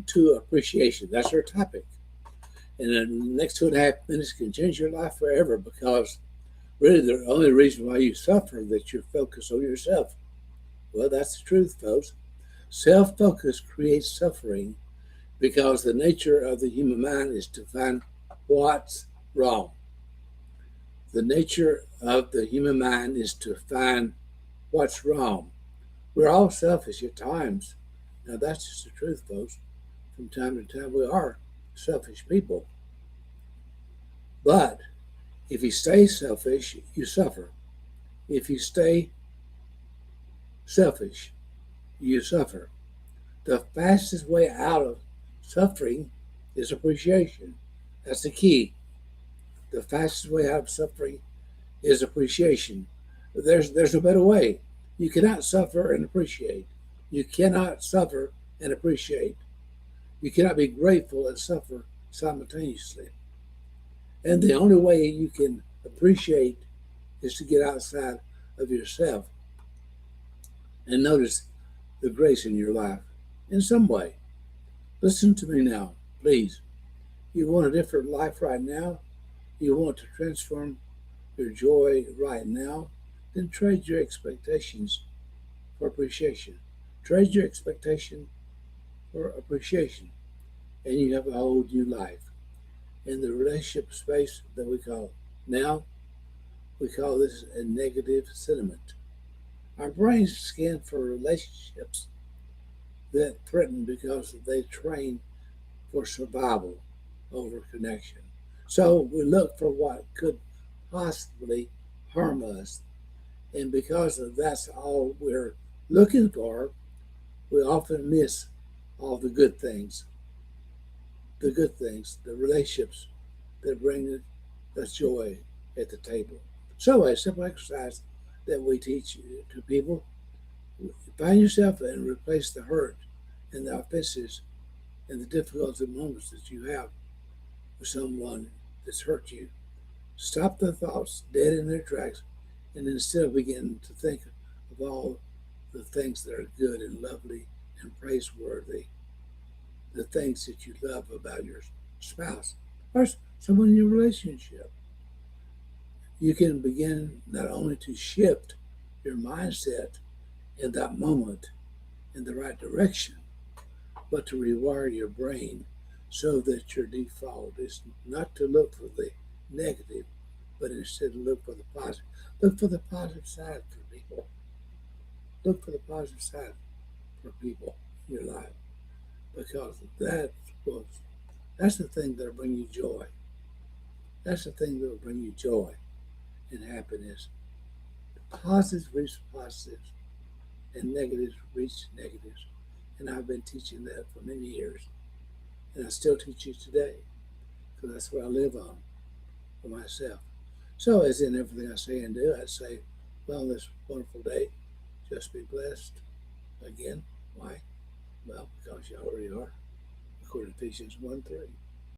to appreciation. That's our topic. And the next 2.5 minutes can change your life forever because really the only reason why you suffer is that you're focused on yourself. Well, that's the truth, folks. Self focus creates suffering because the nature of the human mind is to find what's wrong. The nature of the human mind is to find what's wrong. We're all selfish at times. Now, that's just the truth, folks. From time to time, we are selfish people. But if you stay selfish, you suffer. If you stay selfish, you suffer. The fastest way out of suffering is appreciation. That's the key. The fastest way out of suffering is appreciation. There's no better way. You cannot suffer and appreciate. You cannot suffer and appreciate. You cannot be grateful and suffer simultaneously. And the only way you can appreciate is to get outside of yourself and notice the grace in your life in some way. Listen to me now, please. You want a different life right now? You want to transform your joy right now? Then trade your expectations for appreciation. Trade your expectation for appreciation, and you have a whole new life. In the relationship space that we call now, we call this a negative sentiment. Our brains scan for relationships that threaten because they train for survival over connection. So we look for what could possibly harm us. And because that's all we're looking for, we often miss all the good things, the relationships that bring us joy at the table. So a simple exercise that we teach to people, find yourself and replace the hurt and the offenses and the difficult moments that you have with someone that's hurt you. Stop the thoughts dead in their tracks and instead begin to think of all the things that are good and lovely and praiseworthy, the things that you love about your spouse or someone in your relationship. You can begin not only to shift your mindset in that moment in the right direction, but to rewire your brain so that your default is not to look for the negative, but instead look for the positive. Look for the positive side for people. Look for the positive side for people in your life because that's the thing that'll bring you joy. That's the thing that'll bring you joy and happiness. Positives reach positives and negatives reach negatives. And I've been teaching that for many years. And I still teach you today because that's what I live on for myself. So, as in everything I say and do, I'd say, well, this wonderful day, just be blessed. Again, why? Well, because you already are, according to Ephesians 1:3.